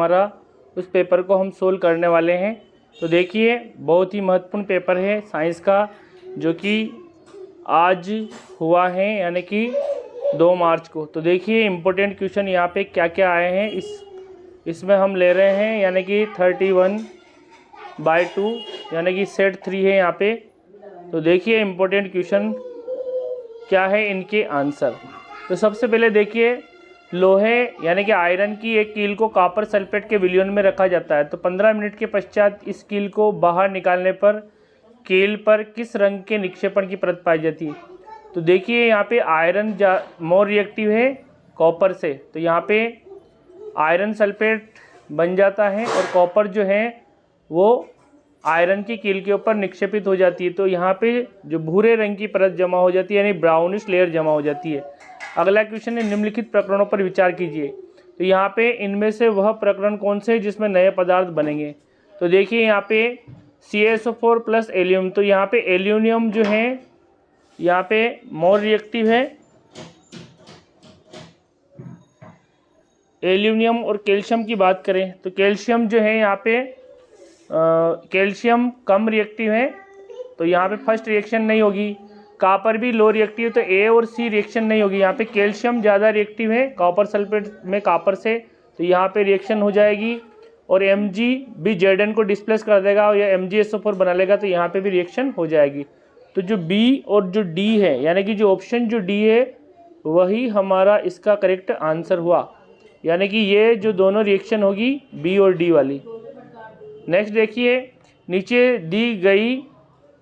हमारा उस पेपर को हम सोल्व करने वाले हैं। तो देखिए बहुत ही महत्वपूर्ण पेपर है साइंस का, जो कि आज हुआ है यानी कि 2 मार्च को। तो देखिए इम्पोर्टेंट क्वेश्चन यहाँ पे क्या क्या आए हैं इसमें हम ले रहे हैं, यानी कि 31/2 यानी कि सेट 3 है यहाँ पे। तो देखिए इम्पोर्टेंट क्वेश्चन क्या है, इनके आंसर। तो सबसे पहले देखिए, लोहे यानी कि आयरन की एक कील को कॉपर सल्फेट के विलयन में रखा जाता है। तो 15 मिनट के पश्चात इस कील को बाहर निकालने पर कील पर किस रंग के निक्षेपण की परत पाई जाती है। तो देखिए यहाँ पे आयरन मोर रिएक्टिव है कॉपर से, तो यहाँ पे आयरन सल्फेट बन जाता है और कॉपर जो है वो आयरन की कील के ऊपर निक्षेपित हो जाती है। तो यहाँ पे जो भूरे रंग की परत जमा हो जाती है, यानी ब्राउनिश लेयर जमा हो जाती है। अगला क्वेश्चन है, निम्नलिखित प्रकरणों पर विचार कीजिए। तो यहाँ पे इनमें से वह प्रकरण कौन से है जिसमें नए पदार्थ बनेंगे। तो देखिए यहाँ पे CaSO4 प्लस एल्यूमिनियम, तो यहाँ पे एल्यूमिनियम जो है यहाँ पे मोर रिएक्टिव है। एल्यूमिनियम और कैल्शियम की बात करें तो कैल्शियम जो है यहाँ पे कैल्शियम कम रिएक्टिव है, तो यहाँ पे फर्स्ट रिएक्शन नहीं होगी। कॉपर भी लो रिएक्टिव, तो A और C रिएक्शन नहीं होगी। यहाँ पे कैल्शियम ज़्यादा रिएक्टिव है कॉपर सल्फेट में कॉपर से, तो यहाँ पे रिएक्शन हो जाएगी। और Mg भी Zn को डिस्प्लेस कर देगा और या MgSO4 बना लेगा, तो यहाँ पे भी रिएक्शन हो जाएगी। तो जो B और जो D है, यानी कि जो ऑप्शन जो D है वही हमारा इसका करेक्ट आंसर हुआ, यानी कि ये जो दोनों रिएक्शन होगी B और D वाली। नेक्स्ट देखिए, नीचे दी गई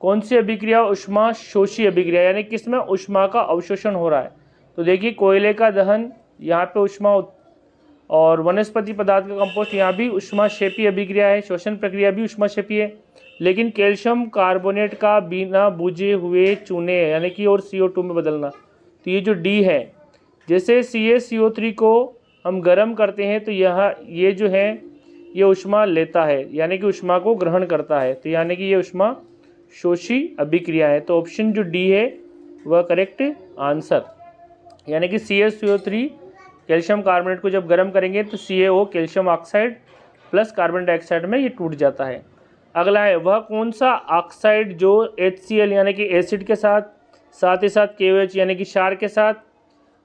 कौन सी अभिक्रिया उष्मा शोषी अभिक्रिया, यानी किसमें उष्मा का अवशोषण हो रहा है। तो देखिए कोयले का दहन, यहाँ पे उष्मा, और वनस्पति पदार्थ का कंपोस्ट, यहाँ भी उष्माक्षेपी अभिक्रिया है। श्वसन प्रक्रिया भी उष्माक्षेपी है। लेकिन कैल्शियम कार्बोनेट का बिना बुझे हुए चूने यानी कि और CO2 में बदलना, तो ये जो D है, जैसे CaCO3 को हम गर्म करते हैं तो ये जो है ये उष्मा लेता है, यानी कि उष्मा को ग्रहण करता है, तो यानी कि ये उष्मा शोषी अभिक्रिया है। तो ऑप्शन जो D है वह करेक्ट आंसर, यानी कि CaCO3 कैल्शियम कार्बोनेट को जब गर्म करेंगे तो CaO calcium oxide plus carbon dioxide में ये टूट जाता है। अगला है, वह कौन सा ऑक्साइड जो HCl यानी कि एसिड के साथ ही साथ KOH यानी कि क्षार के साथ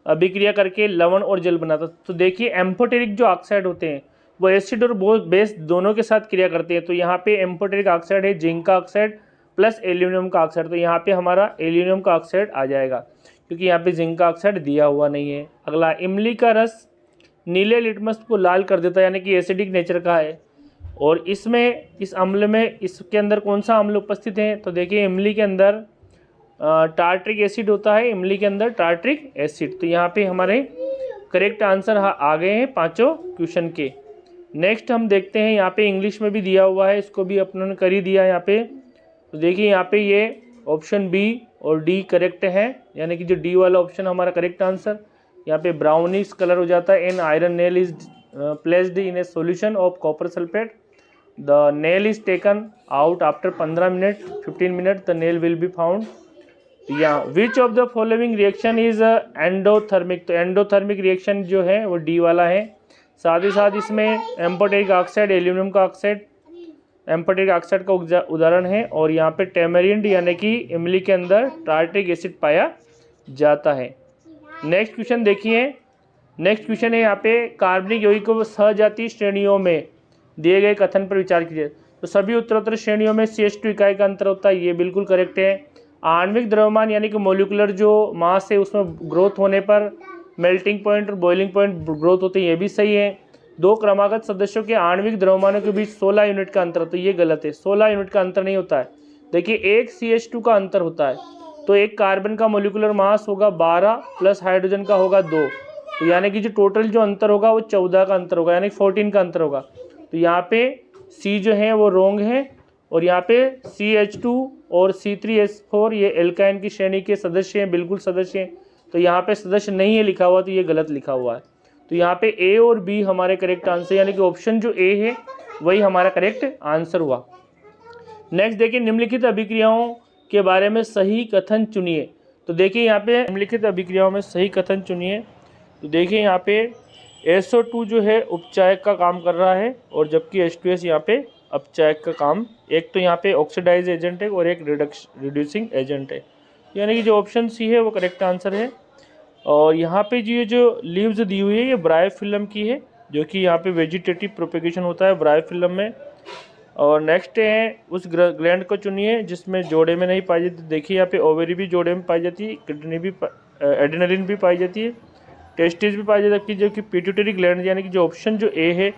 अभिक्रिया करके लवण और जल बनाता। तो देखिए एम्फोटेरिक जो ऑक्साइड होते हैं वो एसिड और बेस दोनों के साथ क्रिया करते हैं। तो यहाँ पे एम्फोटेरिक ऑक्साइड है जिंक का ऑक्साइड प्लस एल्यूमिनियम का ऑक्साइड, तो यहाँ पे हमारा एल्यूमिनियम का ऑक्साइड आ जाएगा, क्योंकि यहाँ पे जिंक का ऑक्साइड दिया हुआ नहीं है। अगला, इमली का रस नीले लिटमस को लाल कर देता है, यानी कि एसिडिक नेचर का है। और इसमें इस अम्ल में इसके अंदर कौन सा अम्ल उपस्थित है। तो देखिए इमली के अंदर टार्ट्रिक एसिड होता है, इमली के अंदर टार्ट्रिक एसिड। तो यहाँ पे हमारे करेक्ट आंसर आ गए हैं पाँचों क्वेश्चन के। नेक्स्ट हम देखते हैं, यहाँ पे इंग्लिश में भी दिया हुआ है, इसको भी अपनों ने कर ही दिया यहाँ पे। तो देखिए यहाँ पे ये ऑप्शन B और D करेक्ट है, यानी कि जो D वाला ऑप्शन हमारा करेक्ट आंसर। यहाँ पे ब्राउनिश कलर हो जाता है। An iron nail is placed in a solution of copper sulphate, the nail is taken out after 15 minute 15 minute, the nail will be found. या which of the following reaction is endothermic, तो endothermic reaction जो है वो D वाला है। साथ ही साथ इसमें एम्फोटेरिक ऑक्साइड, एल्यूमिनियम का ऑक्साइड एम्फोटेरिक ऑक्साइड का उदाहरण है। और यहाँ पे टेमेरिंड यानी कि इमली के अंदर टार्ट्रिक एसिड पाया जाता है। नेक्स्ट क्वेश्चन देखिए, नेक्स्ट क्वेश्चन है यहाँ पे, कार्बनिक यौगिक को सहजातीय श्रेणियों में दिए गए कथन पर विचार कीजिए। तो सभी उत्तरोत्तर श्रेणियों में CH2 इकाई का अंतर होता है, ये बिल्कुल करेक्ट है। आणविक द्रव्यमान यानी कि मोलिकुलर जो मास है उसमें ग्रोथ होने पर मेल्टिंग पॉइंट और बॉइलिंग पॉइंट ग्रोथ होते हैं, ये भी सही है। 2 क्रमागत सदस्यों के आणविक द्रव्यमानों के बीच 16 यूनिट का अंतर, तो ये गलत है, 16 यूनिट का अंतर नहीं होता है। देखिए एक CH2 का अंतर होता है, तो एक कार्बन का मोलिकुलर मास होगा 12 प्लस हाइड्रोजन का होगा 2, तो यानी कि जो टोटल जो अंतर होगा वो 14 का अंतर होगा, यानी 14 का अंतर होगा। तो यहाँ पे C जो है वो रोंग है, और यहाँ पे CH2 और C3H4 ये एल्काइन की श्रेणी के सदस्य हैं, बिल्कुल सदस्य हैं। तो यहाँ पे सदस्य नहीं है लिखा हुआ, तो ये गलत लिखा हुआ है। तो यहाँ पे A और B हमारे करेक्ट आंसर, यानी कि ऑप्शन जो A है वही हमारा करेक्ट आंसर हुआ। नेक्स्ट देखिए, निम्नलिखित अभिक्रियाओं के बारे में सही कथन चुनिए। तो देखिए यहाँ पे निम्नलिखित अभिक्रियाओं में सही कथन चुनिए। तो देखिए यहाँ पे SO2 जो है उपचायक का काम कर रहा है, और जबकि H2S यहाँ पे अपचायक का काम, एक तो यहाँ पे ऑक्सीडाइज एजेंट है और एक रिड्यूसिंग एजेंट है, यानी कि जो ऑप्शन सी है वो करेक्ट आंसर है। और यहाँ पे जो लीव्स दी हुई है ये ब्रायोफिल्म की है, जो कि यहाँ पे वेजिटेटिव प्रोपेगेशन होता है ब्रायोफिल्म में। और नेक्स्ट है उस ग्लैंड को चुनिए जिसमें जोड़े में नहीं पाई जाती। देखिए यहाँ पे ओवेरी भी जोड़े में पाई जाती है, किडनी भी, एडिनलिन भी पाई जाती है, टेस्टिस भी पाई जाती है, जो कि पिट्यूटरी ग्लैंड, यानी कि जो ऑप्शन जो ए है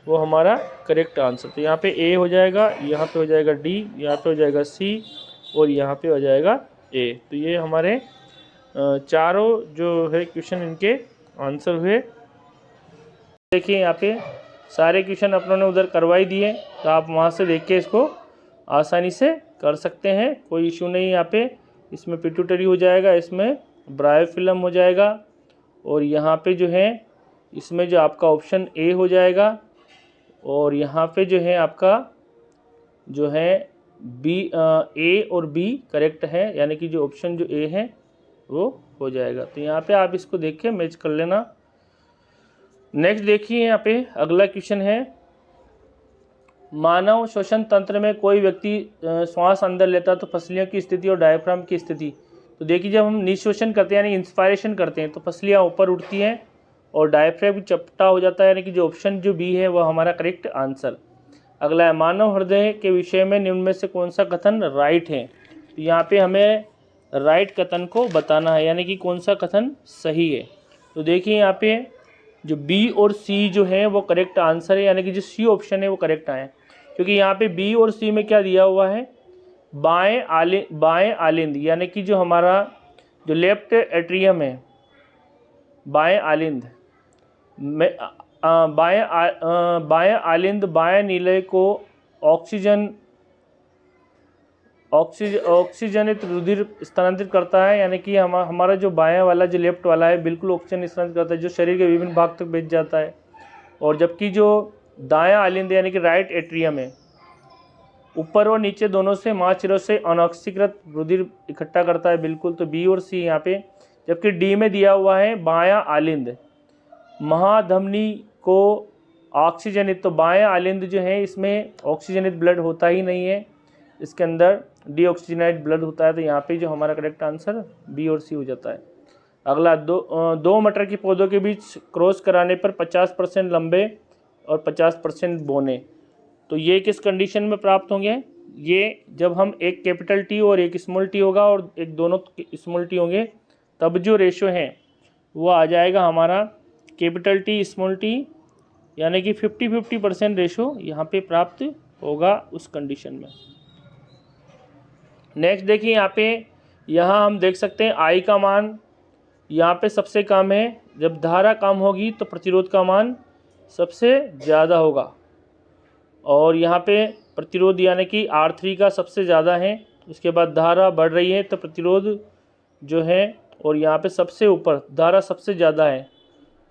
वो हमारा करेक्ट आंसर। तो यहाँ पे ए हो जाएगा, यहाँ पे हो जाएगा डी, यहाँ पे हो जाएगा सी, और यहाँ पे हो जाएगा ए। तो ये हमारे चारों जो है क्वेश्चन इनके आंसर हुए। देखिए यहाँ पे सारे क्वेश्चन अपनों ने उधर करवाई दिए, तो आप वहाँ से देख के इसको आसानी से कर सकते हैं, कोई इशू नहीं। यहाँ पे इसमें पिट्यूटरी हो जाएगा, इसमें ब्रायोफिल्म हो जाएगा, और यहाँ पे जो है इसमें जो आपका ऑप्शन ए हो जाएगा, और यहाँ पे जो है आपका जो है बी, ए और बी करेक्ट है, यानी कि जो ऑप्शन जो ए है वो हो जाएगा। तो यहाँ पे आप इसको देख के मैच कर लेना। नेक्स्ट देखिए यहाँ पे अगला क्वेश्चन है, मानव श्वसन तंत्र में कोई व्यक्ति श्वास अंदर लेता है तो पसलियों की स्थिति और डायफ्राम की स्थिति। तो देखिए जब हम निश्वसन करते हैं यानी इंस्पायरेशन करते हैं तो पसलियाँ ऊपर उठती हैं और डायफ्राम चपटा हो जाता है, यानी कि जो ऑप्शन जो बी है वह हमारा करेक्ट आंसर। अगला है, मानव हृदय के विषय में निम्न में से कौन सा कथन राइट है। तो यहाँ पे हमें राइट कथन को बताना है, यानी कि कौन सा कथन सही है। तो देखिए यहाँ पे जो बी और सी जो है वो करेक्ट आंसर है, यानी कि जो सी ऑप्शन है वो करेक्ट आए, क्योंकि यहाँ पे बी और सी में क्या दिया हुआ है, बाएं आलिंद, यानी कि जो हमारा जो लेफ्ट एट्रियम है, बाएं आलिंद में बाएं आलिंद बाएं नीले को ऑक्सीजनित रुधिर स्थानांतरित करता है, यानी कि हमारा जो बायां वाला जो लेफ्ट वाला है बिल्कुल ऑक्सीजन स्थानांतरित करता है, जो शरीर के विभिन्न भाग तक भेज जाता है। और जबकि जो दायां आलिंद यानी कि राइट एट्रियम है, ऊपर और नीचे दोनों से मांसपेशियों से अनऑक्सीकृत रुधिर इकट्ठा करता है बिल्कुल। तो बी और सी यहाँ पे। जबकि डी में दिया हुआ है बायां आलिंद महाधमनी को ऑक्सीजनित, तो बायां आलिंद जो है इसमें ऑक्सीजनित ब्लड होता ही नहीं है, इसके अंदर डीऑक्सीजनाइड ब्लड होता है। तो यहाँ पे जो हमारा करेक्ट आंसर बी और सी हो जाता है। अगला, दो मटर के पौधों के बीच क्रॉस कराने पर 50% लंबे और 50% बोने, तो ये किस कंडीशन में प्राप्त होंगे, ये जब हम एक कैपिटल टी और एक स्मॉल टी होगा और एक दोनों स्मॉल टी होंगे, तब जो रेशो है वो आ जाएगा हमारा कैपिटल टी स्मॉल टी, यानी कि 50-50% रेशो यहाँ पे प्राप्त होगा उस कंडीशन में। नेक्स्ट देखिए यहाँ हम देख सकते हैं आई का मान यहाँ पे सबसे कम है, जब धारा कम होगी तो प्रतिरोध का मान सबसे ज़्यादा होगा, और यहाँ पे प्रतिरोध यानी कि R3 का सबसे ज़्यादा है, उसके बाद धारा बढ़ रही है तो प्रतिरोध जो है, और यहाँ पे सबसे ऊपर धारा सबसे ज़्यादा है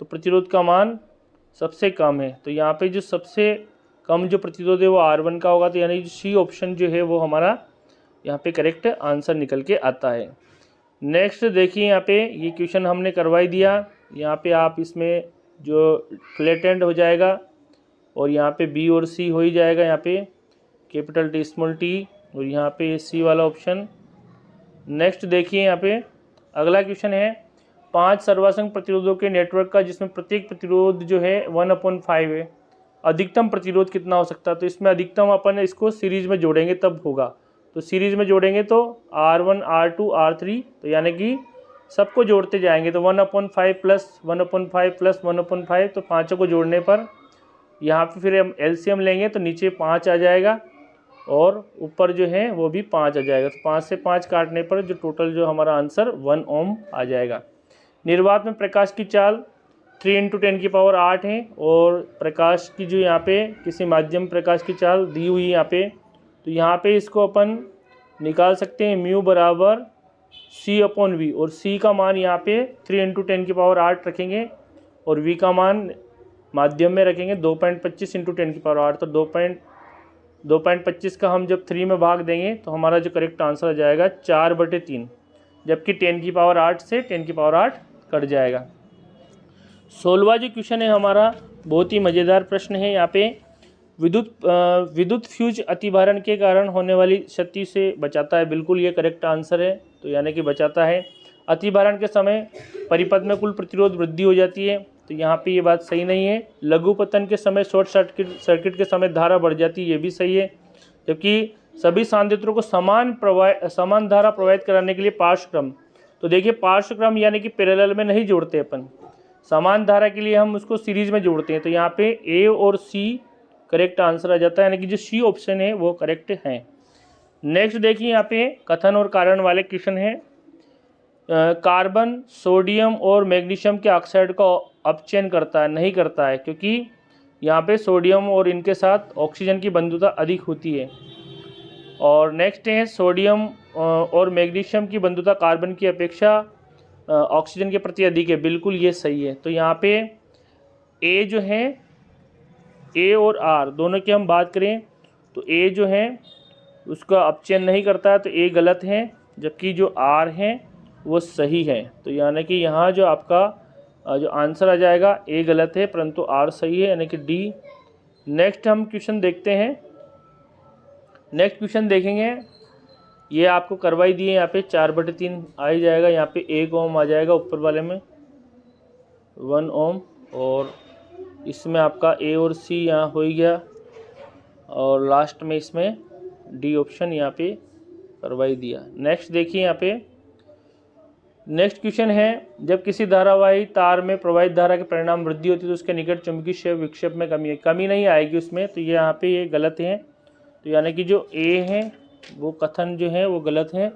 तो प्रतिरोध का मान सबसे कम है। तो यहाँ पे जो सबसे कम जो प्रतिरोध है वो R1 का होगा, तो यानी सी ऑप्शन जो है वो हमारा यहाँ पे करेक्ट आंसर निकल के आता है। नेक्स्ट देखिए यहाँ पे ये क्वेश्चन हमने करवाई दिया, यहाँ पे आप इसमें जो फ्लैटेंड हो जाएगा और यहाँ पे बी और सी हो ही जाएगा, यहाँ पे कैपिटल टी स्मॉल टी और यहाँ पे सी वाला ऑप्शन। नेक्स्ट देखिए यहाँ पे अगला क्वेश्चन है, 5 सर्वासंग प्रतिरोधों के नेटवर्क का जिसमें प्रत्येक प्रतिरोध जो है 1/5 है, अधिकतम प्रतिरोध कितना हो सकता है। तो इसमें अधिकतम अपन इसको सीरीज में जोड़ेंगे तब होगा, तो सीरीज में जोड़ेंगे तो R1 R2 R3, तो यानी कि सबको जोड़ते जाएंगे तो 1/5 प्लस 1/5 प्लस 1/5, तो पाँचों को जोड़ने पर यहाँ पे फिर हम एलसीएम लेंगे तो नीचे 5 आ जाएगा और ऊपर जो है वो भी 5 आ जाएगा, तो 5 से 5 काटने पर जो टोटल जो हमारा आंसर 1 ओम आ जाएगा। निर्वात में प्रकाश की चाल 3 × 10⁸ है, और प्रकाश की जो यहाँ पे किसी माध्यम प्रकाश की चाल दी हुई है यहाँ पे, तो यहाँ पे इसको अपन निकाल सकते हैं म्यू बराबर C/V, और C का मान यहाँ पे 3 × 10⁸ रखेंगे और V का मान माध्यम में रखेंगे 2.25 × 10⁸, तो 2.25 का हम जब 3 में भाग देंगे तो हमारा जो करेक्ट आंसर आ जाएगा 4/3, जबकि 10⁸ से 10⁸ कट जाएगा। 16वां जो क्वेश्चन है हमारा बहुत ही मज़ेदार प्रश्न है। यहाँ पे विद्युत फ्यूज अतिभारण के कारण होने वाली क्षति से बचाता है। बिल्कुल ये करेक्ट आंसर है। तो यानी कि बचाता है। अतिभारण के समय परिपथ में कुल प्रतिरोध वृद्धि हो जाती है। तो यहाँ पे ये बात सही नहीं है। लघु पतन के समय शॉर्ट सर्किट के समय धारा बढ़ जाती है, ये भी सही है। जबकि सभी सांद्रताओं को समान धारा प्रवाहित कराने के लिए पार्श्वक्रम, तो देखिए पार्श्वक्रम यानी कि पैरेलल में नहीं जोड़ते अपन, समान धारा के लिए हम उसको सीरीज में जोड़ते हैं। तो यहाँ पे ए और सी करेक्ट आंसर आ जाता है, यानी कि जो सी ऑप्शन है वो करेक्ट है। नेक्स्ट देखिए यहाँ पे कथन और कारण वाले क्वेश्चन है। कार्बन सोडियम और मैग्नीशियम के ऑक्साइड का अपचयन करता है, नहीं करता है, क्योंकि यहाँ पे सोडियम और इनके साथ ऑक्सीजन की बंधुता अधिक होती है। और नेक्स्ट है सोडियम और मैग्नीशियम की बंधुता कार्बन की अपेक्षा ऑक्सीजन के प्रति अधिक है। बिल्कुल ये सही है। तो यहाँ पे ए जो है, ए और आर दोनों की हम बात करें तो ए जो है उसका अपचयन नहीं करता है, तो ए गलत है, जबकि जो आर है वो सही है। तो यानी कि यहाँ जो आपका जो आंसर आ जाएगा ए गलत है परंतु आर सही है, यानी कि डी। नेक्स्ट हम क्वेश्चन देखते हैं। नेक्स्ट क्वेश्चन देखेंगे, ये आपको करवाई दिए। यहाँ पे 4/3 आ ही जाएगा। यहाँ पे 1 ओम आ जाएगा, ऊपर वाले में 1 ओम, और इसमें आपका ए और सी यहाँ हो ही गया, और लास्ट में इसमें डी ऑप्शन यहाँ पे करवाई दिया। नेक्स्ट देखिए यहाँ पे नेक्स्ट क्वेश्चन है, जब किसी धारावाही तार में प्रवाहित धारा के परिणाम वृद्धि होती है तो उसके निकट चुंबकीय विक्षेप में कमी नहीं आएगी उसमें। तो ये यहाँ पे ये गलत है। तो यानी कि जो ए है वो कथन जो है वो गलत है।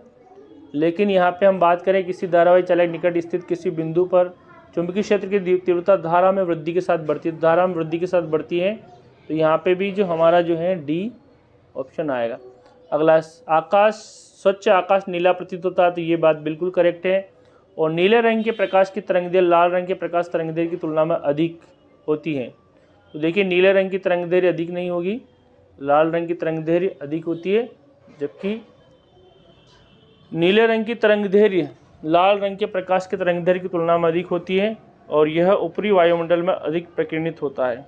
लेकिन यहाँ पे हम बात करें किसी धारावाही चालक निकट स्थित किसी बिंदु पर चुंबकीय क्षेत्र की तीव्रता धारा में वृद्धि के साथ बढ़ती है, धारा में वृद्धि के साथ बढ़ती है। तो यहाँ पे भी जो हमारा जो है डी ऑप्शन आएगा। अगला, आकाश स्वच्छ आकाश नीला प्रतीत होता है, तो ये बात बिल्कुल करेक्ट है। और नीले रंग के प्रकाश की तरंगदैर्घ्य लाल रंग के प्रकाश तरंगदैर्घ्य की तुलना में अधिक होती है। तो देखिए नीले रंग की तरंगदैर्घ्य अधिक नहीं होगी, लाल रंग की तरंगदैर्घ्य अधिक होती है, जबकि नीले रंग की तरंगदैर्घ्य लाल रंग के प्रकाश के तरंगदैर्घ्य की तुलना में अधिक होती है, और यह ऊपरी वायुमंडल में अधिक प्रकीर्णित होता है।